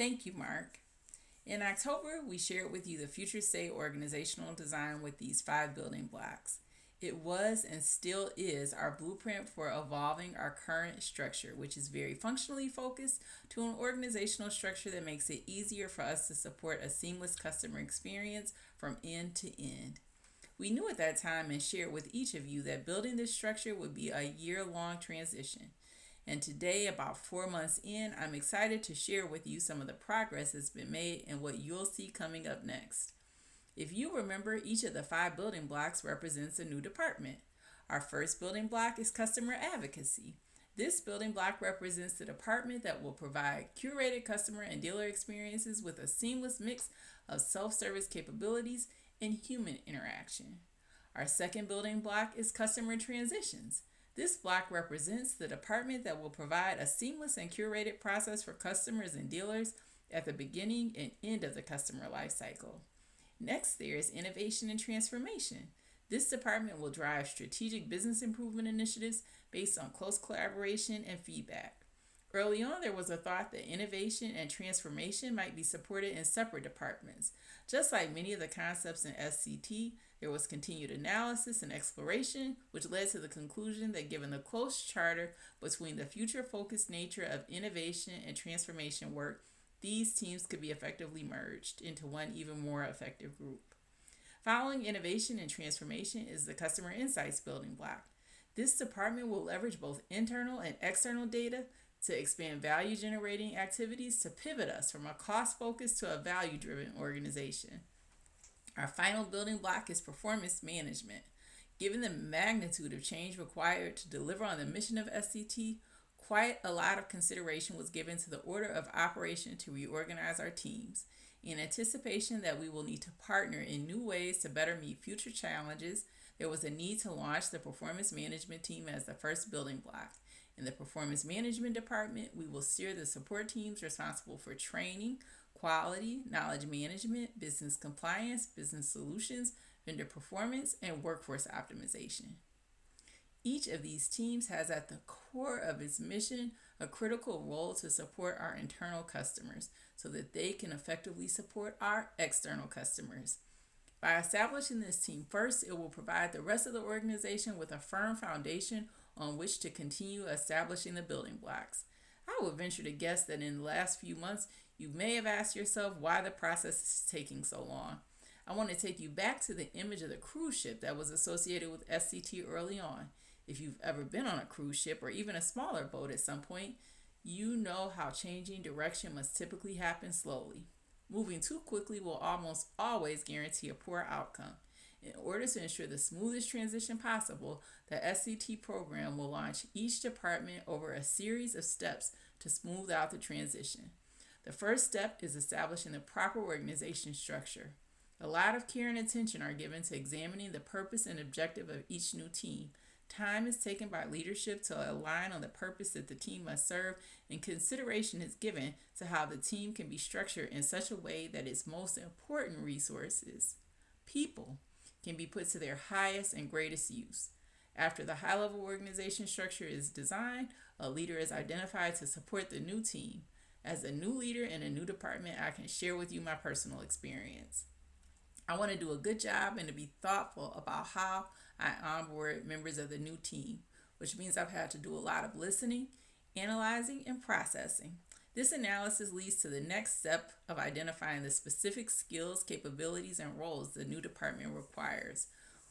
Thank you, Mark. In October, we shared with you the Future State organizational design with these five building blocks. It was and still is our blueprint for evolving our current structure, which is very functionally focused, to an organizational structure that makes it easier for us to support a seamless customer experience from end to end. We knew at that time and shared with each of you that building this structure would be a year long transition. And today, about 4 months in, I'm excited to share with you some of the progress that's been made and what you'll see coming up next. If you remember, each of the five building blocks represents a new department. Our first building block is customer advocacy. This building block represents the department that will provide curated customer and dealer experiences with a seamless mix of self service capabilities and human interaction. Our second building block is customer transitions. This block represents the department that will provide a seamless and curated process for customers and dealers at the beginning and end of the customer lifecycle. Next, there is innovation and transformation. This department will drive strategic business improvement initiatives based on close collaboration and feedback. Early on, there was a thought that innovation and transformation might be supported in separate departments. Just like many of the concepts in SCT, there was continued analysis and exploration, which led to the conclusion that given the close charter between the future focused nature of innovation and transformation work, these teams could be effectively merged into one even more effective group. Following innovation and transformation is the customer insights building block. This department will leverage both internal and external data to expand value generating activities to pivot us from a cost focused to a value driven organization. Our final building block is performance management. Given the magnitude of change required to deliver on the mission of SCT, quite a lot of consideration was given to the order of operation to reorganize our teams. In anticipation that we will need to partner in new ways to better meet future challenges, there was a need to launch the performance management team as the first building block. In the performance management department, we will steer the support teams responsible for training, quality, knowledge management, business compliance, business solutions, vendor performance, and workforce optimization. Each of these teams has at the core of its mission a critical role to support our internal customers so that they can effectively support our external customers. By establishing this team first, it will provide the rest of the organization with a firm foundation on which to continue establishing the building blocks. I would venture to guess that in the last few months, you may have asked yourself why the process is taking so long. I want to take you back to the image of the cruise ship that was associated with SCT early on. If you've ever been on a cruise ship or even a smaller boat at some point, you know how changing direction must typically happen slowly. Moving too quickly will almost always guarantee a poor outcome. In order to ensure the smoothest transition possible, the SCT program will launch each department over a series of steps to smooth out the transition. The first step is establishing the proper organization structure. A lot of care and attention are given to examining the purpose and objective of each new team. Time is taken by leadership to align on the purpose that the team must serve, and consideration is given to how the team can be structured in such a way that its most important resources, people, can be put to their highest and greatest use. After the high level organization structure is designed, a leader is identified to support the new team. As a new leader in a new department, I can share with you my personal experience. I want to do a good job and to be thoughtful about how I onboard members of the new team, which means I've had to do a lot of listening, analyzing, and processing. This analysis leads to the next step of identifying the specific skills, capabilities, and roles the new department requires.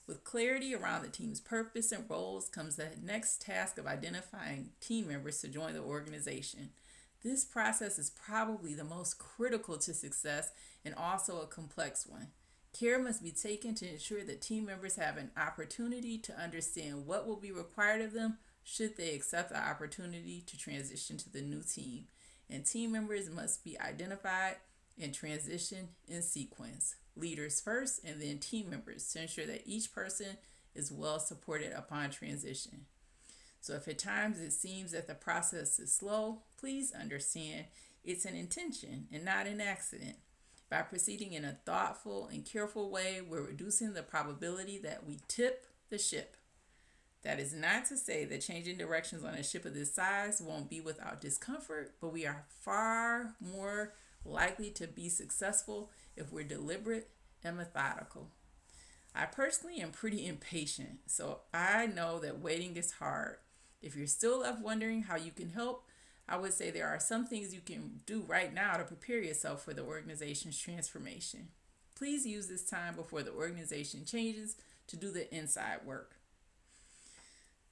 With clarity around the team's purpose and roles comes the next task of identifying team members to join the organization. This process is probably the most critical to success and also a complex one. Care must be taken to ensure that team members have an opportunity to understand what will be required of them should they accept the opportunity to transition to the new team. And team members must be identified and transitioned in sequence. Leaders first and then team members to ensure that each person is well supported upon transition. So if at times it seems that the process is slow, please understand it's an intention and not an accident. By proceeding in a thoughtful and careful way, we're reducing the probability that we tip the ship. That is not to say that changing directions on a ship of this size won't be without discomfort, but we are far more likely to be successful if we're deliberate and methodical. I personally am pretty impatient, so I know that waiting is hard. If you're still left wondering how you can help, I would say there are some things you can do right now to prepare yourself for the organization's transformation. Please use this time before the organization changes to do the inside work.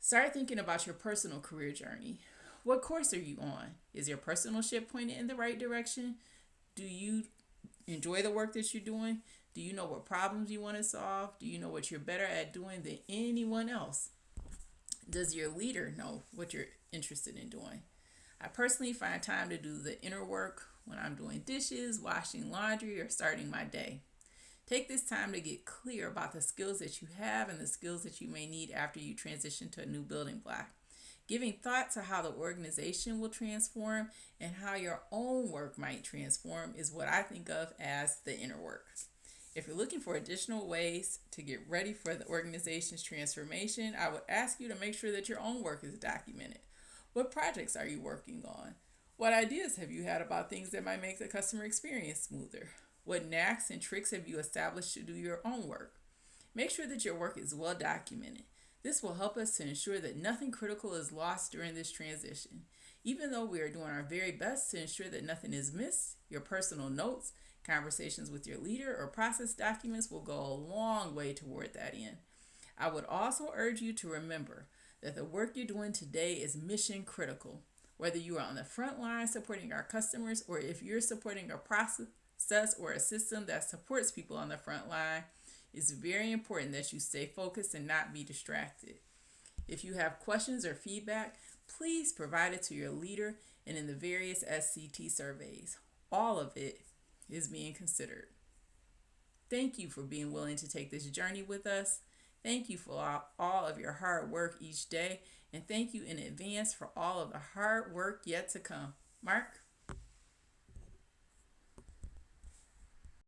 Start thinking about your personal career journey. What course are you on? Is your personal ship pointed in the right direction? Do you enjoy the work that you're doing? Do you know what problems you want to solve? Do you know what you're better at doing than anyone else? Does your leader know what you're interested in doing? I personally find time to do the inner work when I'm doing dishes, washing laundry, or starting my day. Take this time to get clear about the skills that you have and the skills that you may need after you transition to a new building block. Giving thought to how the organization will transform and how your own work might transform is what I think of as the inner work. If you're looking for additional ways to get ready for the organization's transformation, I would ask you to make sure that your own work is documented. What projects are you working on? What ideas have you had about things that might make the customer experience smoother? What knacks and tricks have you established to do your own work? Make sure that your work is well documented. This will help us to ensure that nothing critical is lost during this transition. Even though we are doing our very best to ensure that nothing is missed, your personal notes, conversations with your leader, or process documents will go a long way toward that end. I would also urge you to remember that the work you're doing today is mission critical. Whether you are on the front line supporting our customers or if you're supporting a process or a system that supports people on the front line, it's very important that you stay focused and not be distracted. If you have questions or feedback, please provide it to your leader and in the various SCT surveys. All of it is being considered. Thank you for being willing to take this journey with us. Thank you for all of your hard work each day, and thank you in advance for all of the hard work yet to come. Mark?